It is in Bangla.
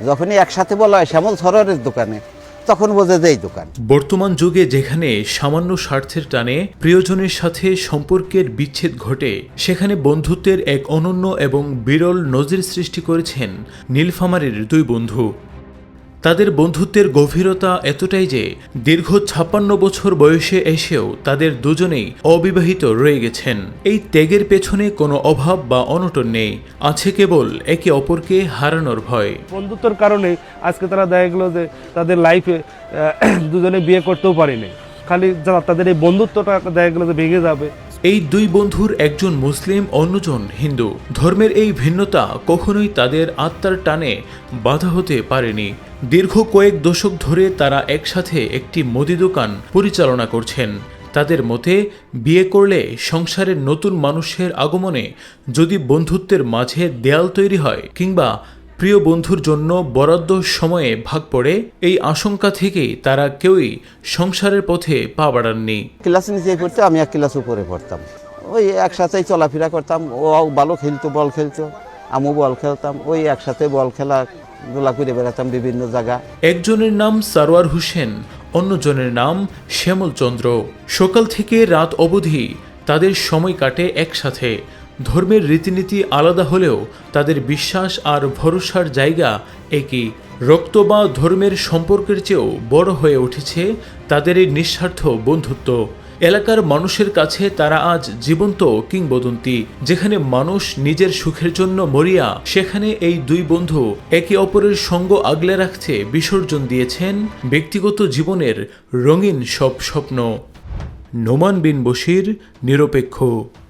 যখনই একসাথে বলা হয় শ্যামল সরোয়ারের দোকানে, তখন বোঝে যে এই দোকান। বর্তমান যুগে যেখানে সামান্য স্বার্থের টানে প্রিয়জনের সাথে সম্পর্কের বিচ্ছেদ ঘটে, সেখানে বন্ধুত্বের এক অনন্য এবং বিরল নজির সৃষ্টি করেছেন নীলফামারীর দুই বন্ধু। তাদের বন্ধুত্বের গভীরতা এতটাই যে দীর্ঘ ৫৬ বছর বয়সে এসেও তাদের দুজনেই অবিবাহিত রয়ে গেছেন। এই ত্যাগের পেছনে কোনো অভাব বা অনটন নেই, আছে কেবল একে অপরকে হারানোর ভয়। বন্ধুত্বের কারণে আজকে তারা দেখা গেলো যে তাদের লাইফে দুজনে বিয়ে করতেও পারেনি, খালি যারা তাদের এই বন্ধুত্বটা দেখা গেলো যে ভেঙে যাবে। এই দুই বন্ধুর একজন মুসলিম, অন্যজন হিন্দু। ধর্মের এই ভিন্নতা কখনোই তাদের আত্মার টানে বাধা হতে পারেনি। দীর্ঘ কয়েক দশক ধরে তারা একসাথে একটি মুদি দোকান পরিচালনা করছেন। তাদের মতে, বিয়ে করলে সংসারের নতুন মানুষের আগমনে যদি বন্ধুত্বের মাঝে দেয়াল তৈরি হয় কিংবা প্রিয় বন্ধুর জন্য বরাদ্দ সময়ে ভাগ পড়ে, এই আশঙ্কা থেকেই তারা কেউই সংসারের পথে পা বাড়াননি। ক্লাস নিচে পড়তো, আমি 1 ক্লাস উপরে পড়তাম। ওই একসাথেই চলাফেরা করতাম। ও ভালো খেলতো, বল খেলতো, আমিও বল খেলতাম। ওই একসাথে বল খেলাধুলা করে বেড়াতাম বিভিন্ন জায়গা। একজনের নাম সারোয়ার হোসেন, অন্যজনের নাম শ্যামল চন্দ্র। সকাল থেকে রাত অবধি তাদের সময় কাটে একসাথে। ধর্মের রীতিনীতি আলাদা হলেও তাদের বিশ্বাস আর ভরসার জায়গা একই। রক্ত বা ধর্মের সম্পর্কের চেয়েও বড় হয়ে উঠেছে তাদের এই নিঃস্বার্থ বন্ধুত্ব। এলাকার মানুষের কাছে তারা আজ জীবন্ত কিংবদন্তি। যেখানে মানুষ নিজের সুখের জন্য মরিয়া, সেখানে এই দুই বন্ধু একে অপরের সঙ্গ আগলে রাখতে বিসর্জন দিয়েছেন ব্যক্তিগত জীবনের রঙিন সব স্বপ্ন। নোমান বিন বশির, নিরপেক্ষ।